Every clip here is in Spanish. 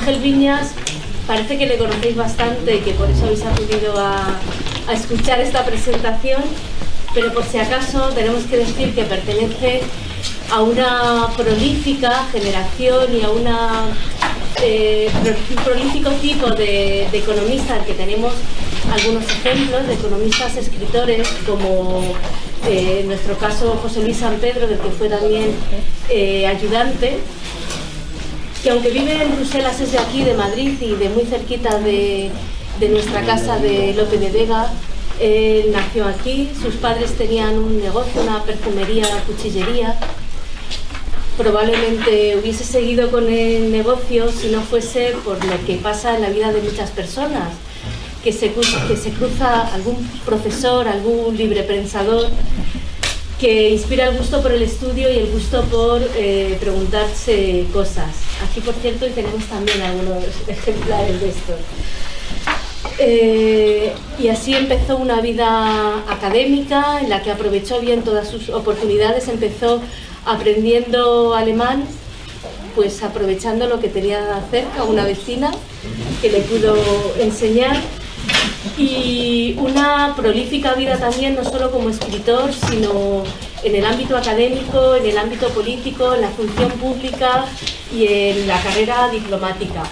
Ángel Viñas parece que le conocéis bastante y que por eso habéis acudido a escuchar esta presentación, pero por si acaso tenemos que decir que pertenece a una prolífica generación y a un prolífico tipo de economistas, que tenemos algunos ejemplos de economistas escritores, como en nuestro caso José Luis San Pedro, del que fue también ayudante, que aunque vive en Bruselas es de aquí, de Madrid, y de muy cerquita de nuestra casa de Lope de Vega. Él nació aquí, sus padres tenían un negocio, una perfumería, cuchillería. Probablemente hubiese seguido con el negocio si no fuese por lo que pasa en la vida de muchas personas, que se cruza algún profesor, algún librepensador que inspira el gusto por el estudio y el gusto por preguntarse cosas. Aquí, por cierto, tenemos también algunos ejemplares de estos. Y así empezó una vida académica en la que aprovechó bien todas sus oportunidades. Empezó aprendiendo alemán, pues aprovechando lo que tenía cerca, una vecina que le pudo enseñar. Y una prolífica vida también, no solo como escritor, sino en el ámbito académico, en el ámbito político, en la función pública y en la carrera diplomática.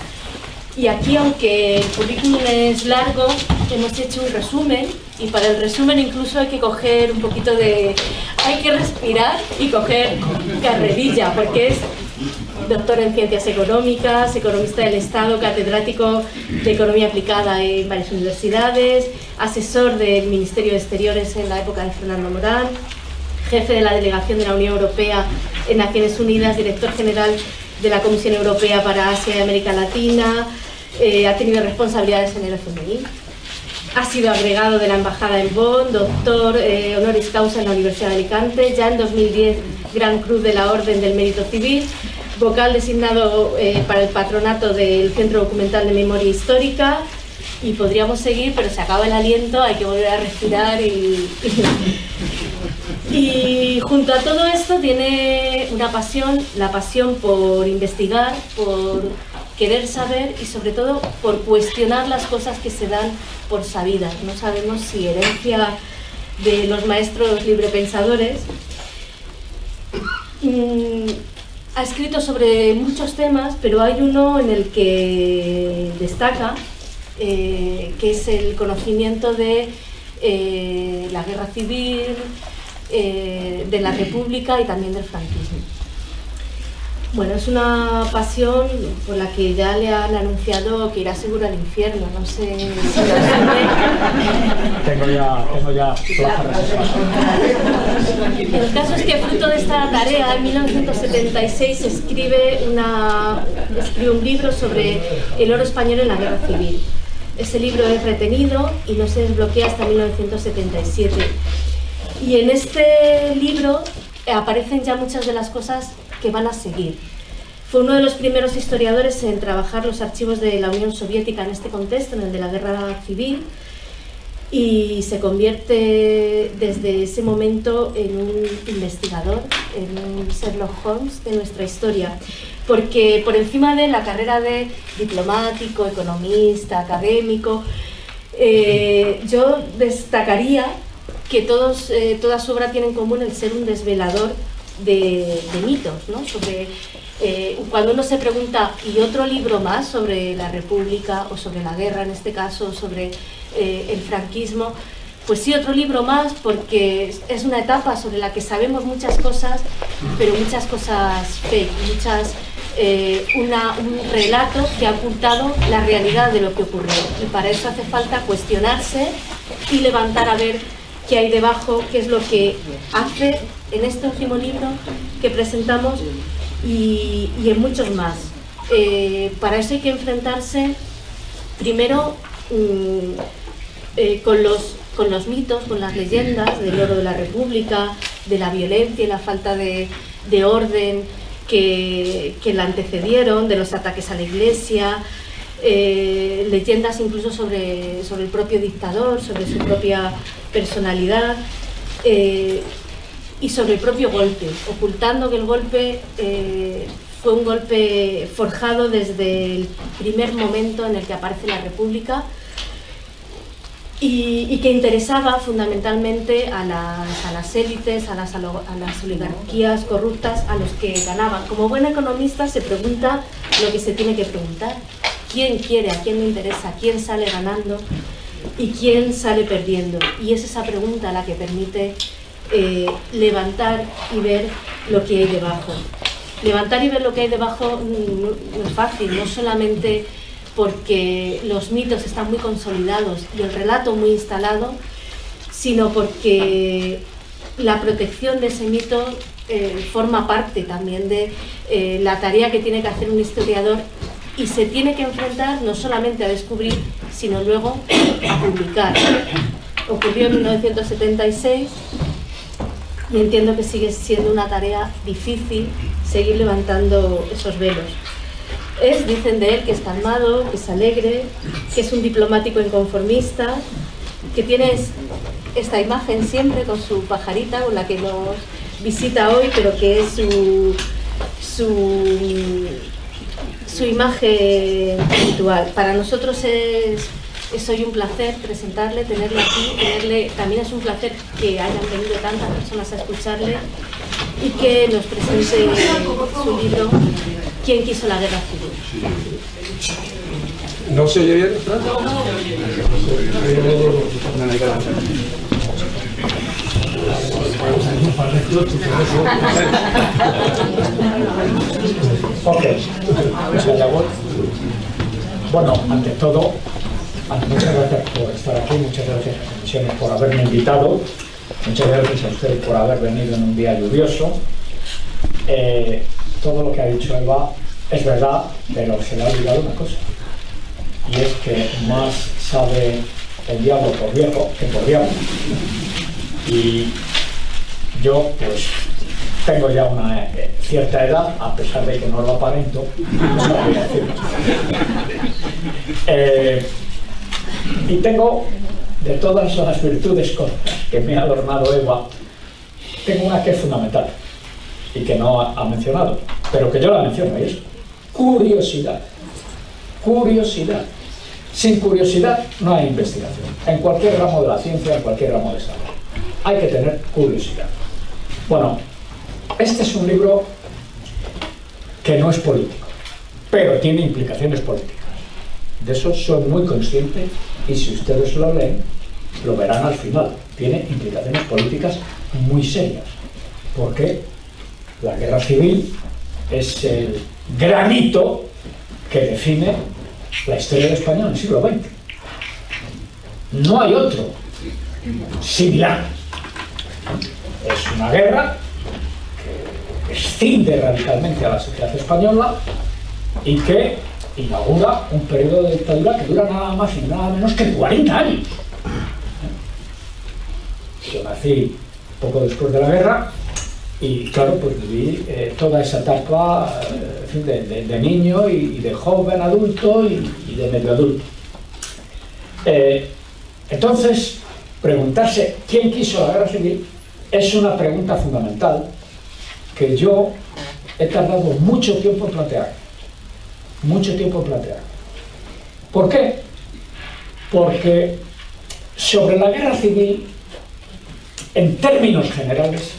Y aquí, aunque el currículum es largo, hemos hecho un resumen, y para el resumen incluso hay que coger un poquito de... hay que respirar y coger carrerilla, porque es doctor en Ciencias Económicas, economista del Estado, catedrático de Economía Aplicada en varias universidades, asesor del Ministerio de Exteriores en la época de Fernando Morán, jefe de la Delegación de la Unión Europea en Naciones Unidas, director general de la Comisión Europea para Asia y América Latina, ha tenido responsabilidades en el FMI, ha sido agregado de la Embajada en Bonn, doctor honoris causa en la Universidad de Alicante, ya en 2010 Gran Cruz de la Orden del Mérito Civil, vocal designado para el patronato del Centro Documental de Memoria Histórica, y podríamos seguir, pero se acaba el aliento, hay que volver a respirar y junto a todo esto tiene una pasión, la pasión por investigar, por querer saber y sobre todo por cuestionar las cosas que se dan por sabidas. No sabemos si herencia de los maestros librepensadores. Ha escrito sobre muchos temas, pero hay uno en el que destaca, que es el conocimiento de la guerra civil, de la República y también del franquismo. Bueno, es una pasión por la que ya le han anunciado que irá seguro al infierno, no sé si lo sabe. Tengo ya El caso es que fruto de esta tarea, en 1976 escribe un libro sobre el oro español en la guerra civil. Ese libro es retenido y no se desbloquea hasta 1977. Y en este libro aparecen ya muchas de las cosas que van a seguir. Fue uno de los primeros historiadores en trabajar los archivos de la Unión Soviética en este contexto, en el de la guerra civil, y se convierte desde ese momento en un investigador, en un Sherlock Holmes de nuestra historia, porque por encima de la carrera de diplomático, economista, académico, yo destacaría que toda su obra tiene en común el ser un desvelador de mitos, ¿no? Sobre, cuando uno se pregunta, ¿y otro libro más sobre la República o sobre la guerra, en este caso, sobre el franquismo? Pues sí, otro libro más, porque es una etapa sobre la que sabemos muchas cosas, pero muchas cosas fake, un relato que ha ocultado la realidad de lo que ocurrió. Y para eso hace falta cuestionarse y levantar a ver qué hay debajo, qué es lo que hace en este último libro que presentamos y en muchos más. Para eso hay que enfrentarse primero con los mitos, con las leyendas del oro de la República, de la violencia y la falta de orden que la antecedieron, de los ataques a la Iglesia, leyendas incluso sobre el propio dictador, sobre su propia personalidad, y sobre el propio golpe, ocultando que el golpe fue un golpe forjado desde el primer momento en el que aparece la República y que interesaba fundamentalmente a las élites, a las oligarquías corruptas, a los que ganaban. Como buen economista se pregunta lo que se tiene que preguntar: ¿quién quiere, a quién le interesa, quién sale ganando y quién sale perdiendo? Y es esa pregunta la que permite levantar y ver lo que hay debajo. Levantar y ver lo que hay debajo no es fácil, no solamente porque los mitos están muy consolidados y el relato muy instalado, sino porque la protección de ese mito forma parte también de la tarea que tiene que hacer un historiador, y se tiene que enfrentar no solamente a descubrir, sino luego a publicar. Ocurrió en 1976 y entiendo que sigue siendo una tarea difícil seguir levantando esos velos. Dicen de él que es calmado, que es alegre, que es un diplomático inconformista, que tiene esta imagen siempre con su pajarita, con la que nos visita hoy, pero que es su imagen habitual. Para nosotros es hoy un placer presentarle, tenerle aquí, también es un placer que hayan venido tantas personas a escucharle y que nos presente su libro ¿Quién quiso la guerra civil? ¿No se oye bien? Ok. Bueno, ante todo, muchas gracias por estar aquí, muchas gracias a Comisiones por haberme invitado, muchas gracias a ustedes por haber venido en un día lluvioso. Todo lo que ha dicho Eva es verdad, pero se le ha olvidado una cosa, y es que más sabe el diablo por viejo que por diablo. Y yo, pues, tengo ya una cierta edad, a pesar de que no lo aparento, no lo voy a decir. Y tengo, de todas las virtudes que me ha adornado Eva, tengo una que es fundamental y que no ha mencionado, pero que yo la menciono, y es curiosidad. Curiosidad. Sin curiosidad no hay investigación. En cualquier ramo de la ciencia, en cualquier ramo de saber, hay que tener curiosidad. Bueno, este es un libro que no es político, pero tiene implicaciones políticas. De eso soy muy consciente, y si ustedes lo leen, lo verán al final. Tiene implicaciones políticas muy serias, porque la guerra civil es el granito que define la historia de España en el siglo XX. No hay otro similar. Es una guerra que escinde radicalmente a la sociedad española y que inaugura un periodo de dictadura que dura nada más y nada menos que 40 años. Yo nací poco después de la guerra y, claro, pues viví toda esa etapa en fin, de niño y de joven adulto y de medio adulto. Entonces, preguntarse quién quiso la guerra civil es una pregunta fundamental que yo he tardado mucho tiempo en plantear. Mucho tiempo en plantear. ¿Por qué? Porque sobre la guerra civil, en términos generales,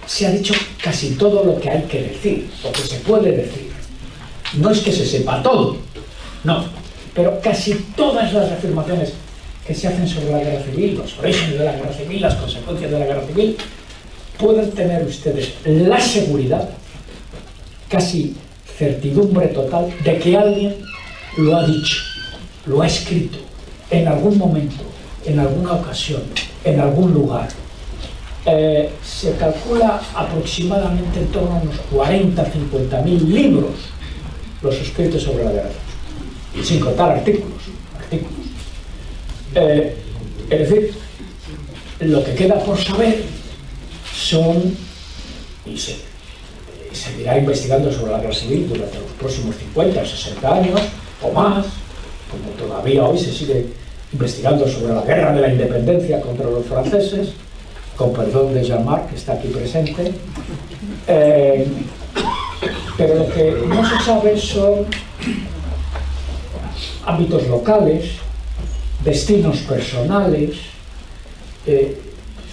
se ha dicho casi todo lo que hay que decir, o que se puede decir. No es que se sepa todo, no, pero casi todas las afirmaciones que se hacen sobre la guerra civil, los orígenes de la guerra civil, las consecuencias de la guerra civil, pueden tener ustedes la seguridad, casi certidumbre total, de que alguien lo ha dicho, lo ha escrito, en algún momento, en alguna ocasión, en algún lugar. Se calcula aproximadamente en torno a unos 40-50.000 libros los escritos sobre la guerra, sin contar artículos. Es decir, lo que queda por saber son, y se seguirá investigando sobre la guerra civil durante los próximos 50 o 60 años o más, como todavía hoy se sigue investigando sobre la guerra de la independencia contra los franceses, con perdón de Jean-Marc, que está aquí presente. pero lo que no se sabe son ámbitos locales, destinos personales, en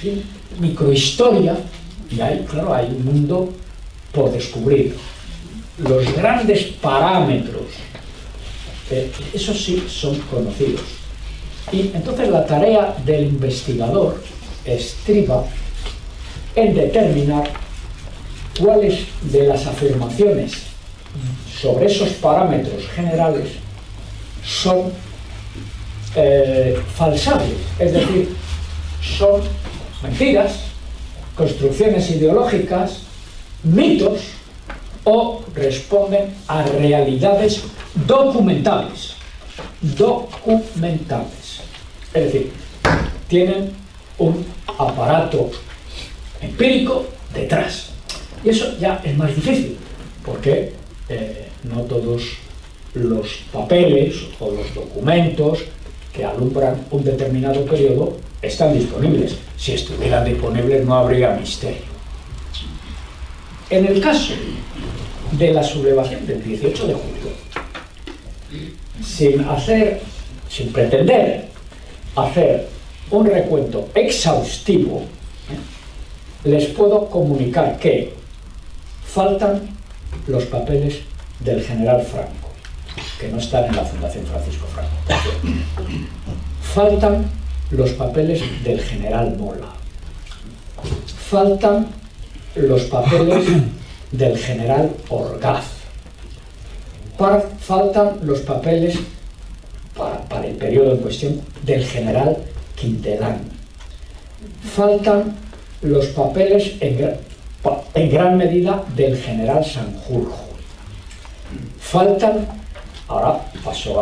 fin, microhistoria, y ahí, claro, hay un mundo por descubrir. Los grandes parámetros, esos sí son conocidos. Y entonces la tarea del investigador estriba en determinar cuáles de las afirmaciones sobre esos parámetros generales son falsables, es decir, son mentiras, construcciones ideológicas, mitos, o responden a realidades documentables. Es decir, tienen un aparato empírico detrás. Y eso ya es más difícil, porque no todos los papeles o los documentos que alumbran un determinado periodo están disponibles. Si estuvieran disponibles no habría misterio. En el caso de la sublevación del 18 de julio, sin pretender hacer un recuento exhaustivo, les puedo comunicar que faltan los papeles del general Franco, que no están en la Fundación Francisco Franco. Faltan los papeles del general Mola. Faltan los papeles del general Orgaz. Faltan los papeles para el periodo en cuestión del general Quintelán. Faltan los papeles en gran medida del general Sanjurjo. Faltan, ahora paso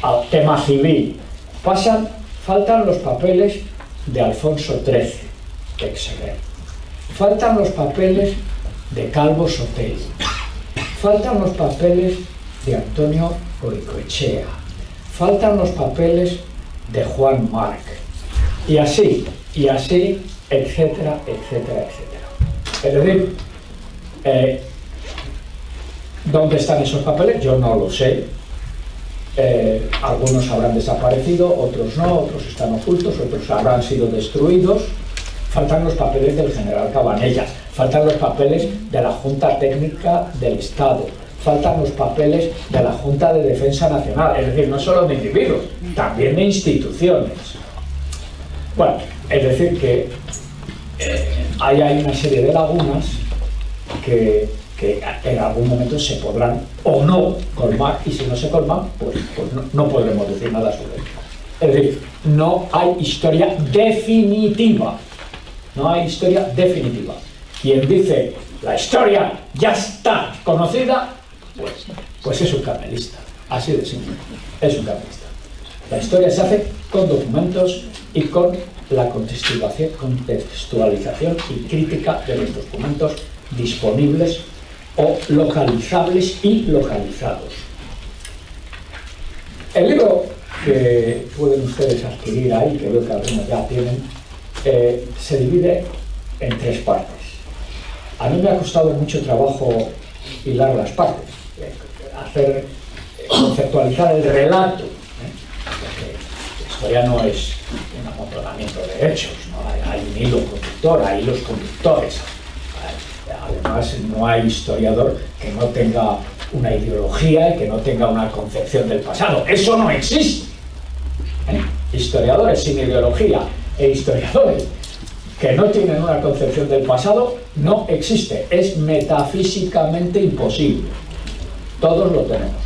al tema civil, faltan los papeles de Alfonso XIII, Exeguer. Faltan los papeles de Calvo Sotelo. Faltan los papeles de Antonio Goicoechea. Faltan los papeles de Juan Marc. Y así, etcétera, etcétera, etcétera. Es decir, ¿dónde están esos papeles? Yo no lo sé. Algunos habrán desaparecido, otros no, otros están ocultos, otros habrán sido destruidos. Faltan los papeles del general Cabanellas, faltan los papeles de la Junta Técnica del Estado, faltan los papeles de la Junta de Defensa Nacional, es decir, no solo de individuos, también de instituciones. Bueno, es decir que hay una serie de lagunas que en algún momento se podrán o no colmar, y si no se colman, pues no podremos decir nada sobre ello. Es decir, no hay historia definitiva. No hay historia definitiva. Quien dice la historia ya está conocida, pues es un carmelista. Así de simple. Es un carmelista. La historia se hace con documentos y con la contextualización y crítica de los documentos disponibles o localizables y localizados. El libro que pueden ustedes adquirir ahí, que veo que algunos ya tienen, se divide en 3 partes. A mí me ha costado mucho trabajo hilar las partes, conceptualizar el relato, porque la historia no es un amontonamiento de hechos, ¿no? Hay un hilo conductor, hay hilos conductores. Además, no hay historiador que no tenga una ideología y que no tenga una concepción del pasado. Eso no existe. Historiadores sin ideología e historiadores que no tienen una concepción del pasado no existe. Es metafísicamente imposible. Todos lo tenemos.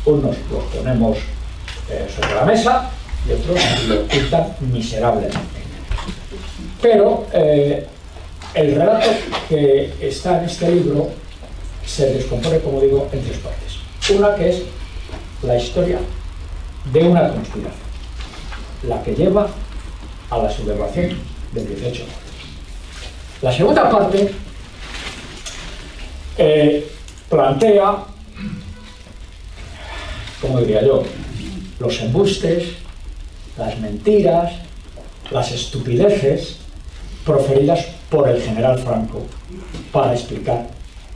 Unos los ponemos sobre la mesa y otros lo ocultan miserablemente. Pero el relato que está en este libro se descompone, como digo, en 3 partes. Una que es la historia de una conspiración, la que lleva a la sublevación del 18 de julio. La segunda parte plantea, como diría yo, los embustes, las mentiras, las estupideces proferidas por el general Franco para explicar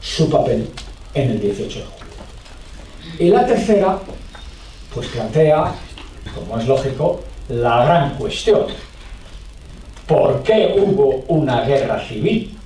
su papel en el 18 de julio. Y la tercera, pues plantea, como es lógico, la gran cuestión. ¿Por qué hubo una guerra civil?